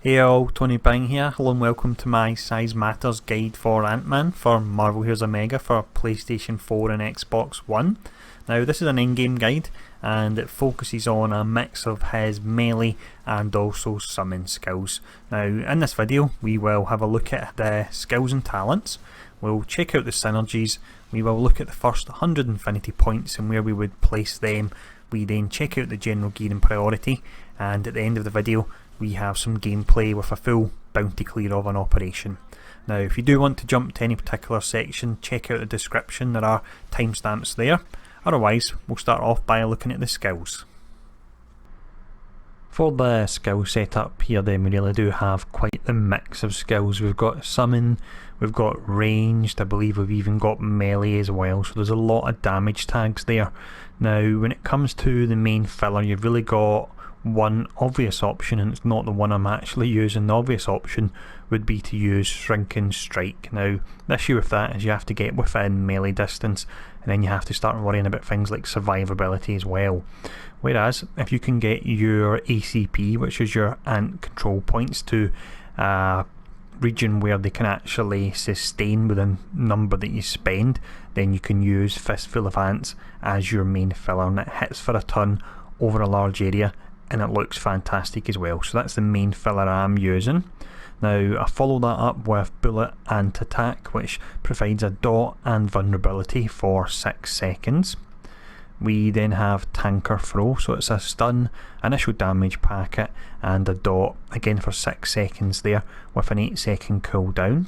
Hey all, Tony Bing here. Hello and welcome to my Size Matters guide for Ant-Man for Marvel Here's a Mega for PlayStation 4 and Xbox One. Now this is an in-game guide and it focuses on a mix of his melee and also summon skills. Now in this video we will have a look at the skills and talents, we'll check out the synergies, we will look at the first 100 infinity points and where we would place them, we then check out the general gear and priority, and at the end of the video we have some gameplay with a full bounty clear of an operation. Now if you do want to jump to any particular section, check out the description, there are timestamps there. Otherwise we'll start off by looking at the skills. For the skill setup here then we really do have quite the mix of skills. We've got summon, we've got ranged, I believe we've even got melee as well, so there's a lot of damage tags there. Now when it comes to the main filler, you've really got one obvious option, and it's not the one I'm actually using. The obvious option would be to use Shrinking Strike. Now the issue with that is you have to get within melee distance and then you have to start worrying about things like survivability as well. Whereas if you can get your ACP, which is your ant control points, to a region where they can actually sustain within number that you spend, then you can use Fistful of Ants as your main filler, and it hits for a ton over a large area and it looks fantastic as well. So that's the main filler I'm using. Now I follow that up with Bullet Ant Attack, which provides a dot and vulnerability for 6 seconds. We then have Tanker Throw, so it's a stun, initial damage packet and a dot, again for 6 seconds there with an 8-second cooldown.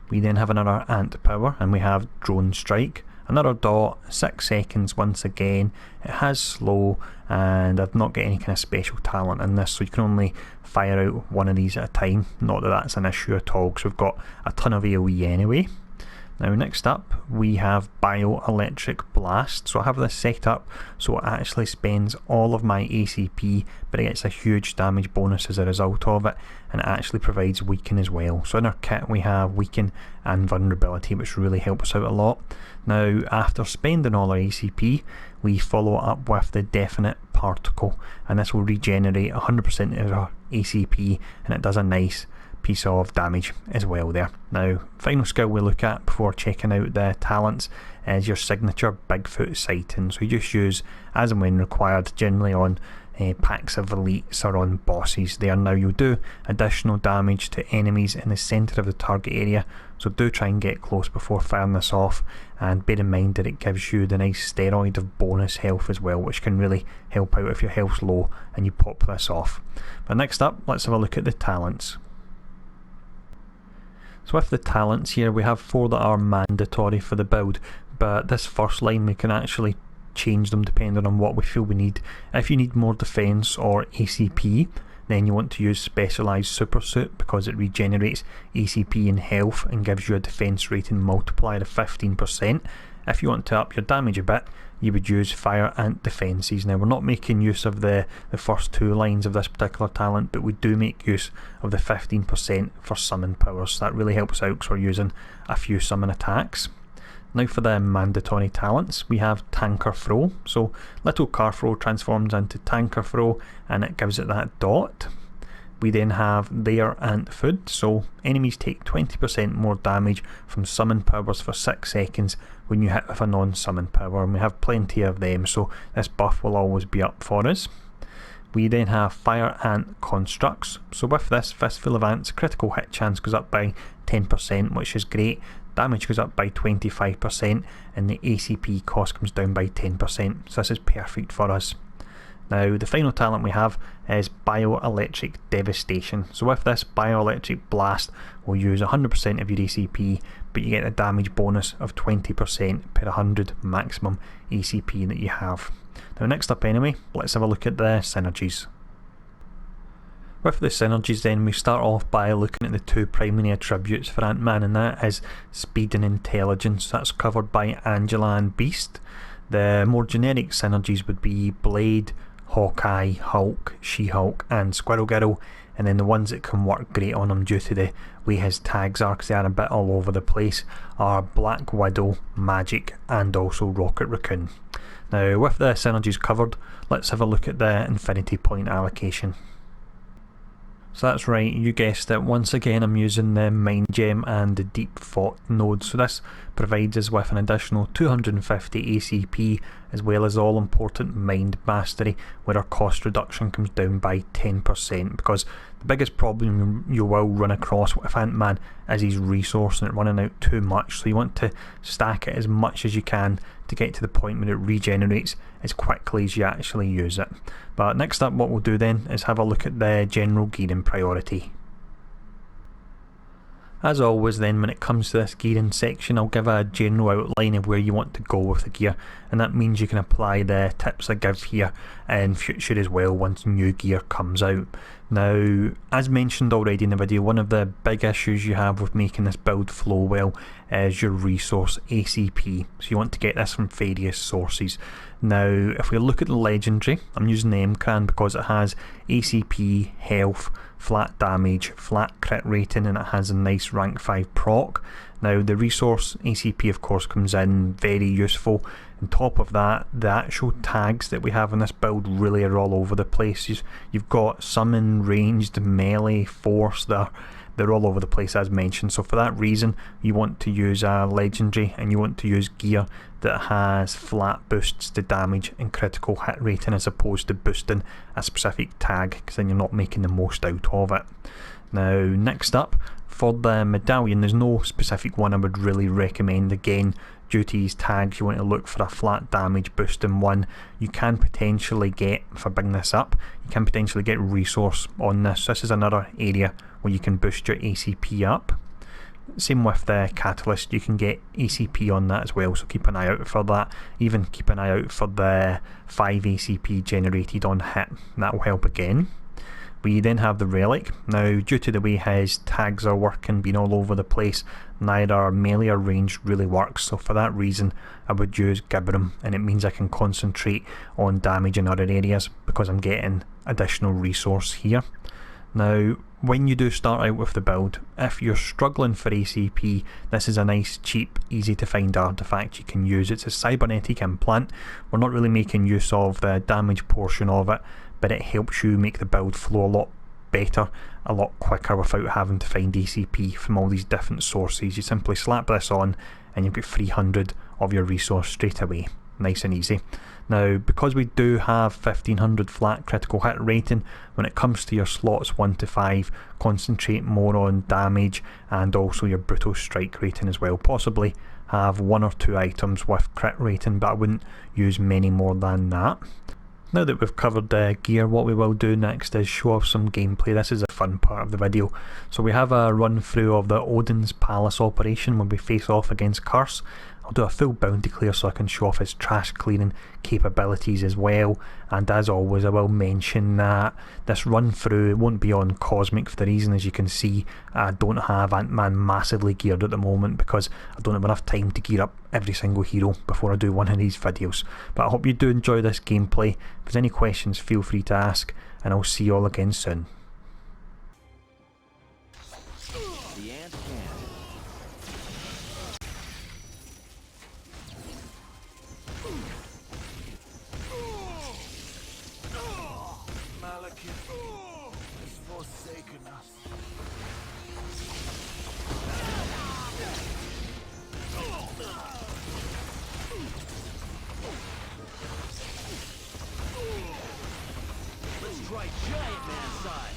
We then have another Ant Power and we have Drone Strike, another dot, 6 seconds once again. It has slow and I've not got any kind of special talent in this, so you can only fire out one of these at a time. Not that that's an issue at all because we've got a ton of AoE anyway. Now next up we have Bioelectric Blast. So I have this set up so it actually spends all of my ACP but it gets a huge damage bonus as a result of it, and it actually provides Weaken as well. So in our kit we have Weaken and Vulnerability, which really helps out a lot. Now after spending all our ACP we follow up with the Definite Particle, and this will regenerate 100% of our ACP and it does a nice piece of damage as well there. Now final skill we look at before checking out the talents is your signature Bigfoot Sighting. So you just use as and when required, generally on packs of elites or on bosses there. Now you'll do additional damage to enemies in the centre of the target area, so do try and get close before firing this off, and bear in mind that it gives you the nice steroid of bonus health as well, which can really help out if your health's low and you pop this off. But next up let's have a look at the talents. So with the talents here we have 4 that are mandatory for the build, but this first line we can actually change them depending on what we feel we need. If you need more defense or ACP, then you want to use Specialized Super Suit because it regenerates ACP and health and gives you a defense rating multiplier of 15%. If you want to up your damage a bit, you would use Fire Ant Defenses. Now we're not making use of the first 2 lines of this particular talent, but we do make use of the 15% for summon powers, so that really helps out because we're using a few summon attacks. Now for the mandatory talents we have Tanker Throw. So Little Car Throw transforms into Tanker Throw and it gives it that dot. We then have Their Ant Food, so enemies take 20% more damage from summon powers for 6 seconds when you hit with a non-summon power, and we have plenty of them, so this buff will always be up for us. We then have Fire Ant Constructs. So with this Fistful of Ants, critical hit chance goes up by 10%, which is great. Damage goes up by 25% and the ACP cost comes down by 10%, so this is perfect for us. Now the final talent we have is Bioelectric Devastation. So with this Bioelectric Blast we'll use 100% of your ACP, but you get a damage bonus of 20% per 100 maximum ACP that you have. Now next up anyway, let's have a look at the synergies. With the synergies then we start off by looking at the 2 primary attributes for Ant-Man, and that is speed and intelligence. That's covered by Angela and Beast. The more generic synergies would be Blade, Hawkeye, Hulk, She-Hulk and Squirrel Girl, and then the ones that can work great on him due to the way his tags are, because they are a bit all over the place, are Black Widow, Magic and also Rocket Raccoon. Now with the synergies covered, let's have a look at the infinity point allocation. So that's right, you guessed it. Once again I'm using the Mind Gem and the Deep Thought node. So this provides us with an additional 250 ACP as well as all important Mind Mastery, where our cost reduction comes down by 10%, because the biggest problem you will run across with Ant-Man is his resource and it running out too much. So you want to stack it as much as you can to get to the point where it regenerates as quickly as you actually use it. But next up, what we'll do then is have a look at the general gearing priority. As always then, when it comes to this gearing section, I'll give a general outline of where you want to go with the gear, and that means you can apply the tips I give here in future as well once new gear comes out. Now, as mentioned already in the video, one of the big issues you have with making this build flow well is your resource ACP. So you want to get this from various sources. Now, if we look at the legendary, I'm using the MCRAN because it has ACP, health, flat damage, flat crit rating, and it has a nice rank 5 proc. Now the resource ACP of course comes in very useful. On top of that, the actual tags that we have in this build really are all over the place. You've got summon, ranged, melee, force, they're all over the place as mentioned. So for that reason you want to use a legendary and you want to use gear that has flat boosts to damage and critical hit rating as opposed to boosting a specific tag, because then you're not making the most out of it. Now next up, for the medallion, there's no specific one I would really recommend. Again, due to these tags, you want to look for a flat damage boosting one. You can potentially get, if I bring this up, you can potentially get resource on this. This is another area where you can boost your ACP up. Same with the catalyst, you can get ACP on that as well, so keep an eye out for that. Even keep an eye out for the 5 ACP generated on hit, that will help again. We then have the relic. Now, due to the way his tags are working, being all over the place, neither melee or ranged really works, so for that reason I would use Gibram, and it means I can concentrate on damage in other areas because I'm getting additional resource here. Now, when you do start out with the build, if you're struggling for ACP, this is a nice, cheap, easy to find artifact you can use. It's a cybernetic implant. We're not really making use of the damage portion of it, but it helps you make the build flow a lot better, a lot quicker without having to find ACP from all these different sources. You simply slap this on and you've got 300 of your resource straight away. Nice and easy. Now, because we do have 1500 flat critical hit rating, when it comes to your slots 1 to 5, concentrate more on damage and also your brutal strike rating as well. Possibly have 1 or 2 items with crit rating, but I wouldn't use many more than that. Now that we've covered the gear, what we will do next is show off some gameplay. This is a fun part of the video. So we have a run through of the Odin's Palace operation when we face off against Curse. I'll do a full bounty clear so I can show off his trash clearing capabilities as well, and as always I will mention that this run through, it won't be on Cosmic for the reason, as you can see, I don't have Ant-Man massively geared at the moment because I don't have enough time to gear up every single hero before I do one of these videos. But I hope you do enjoy this gameplay. If there's any questions, feel free to ask, and I'll see you all again soon. Let's try giant man size.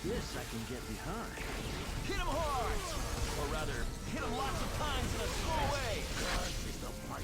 This I can get behind. Hit him hard! Or rather, hit him lots of times in a slow way! Is the fight.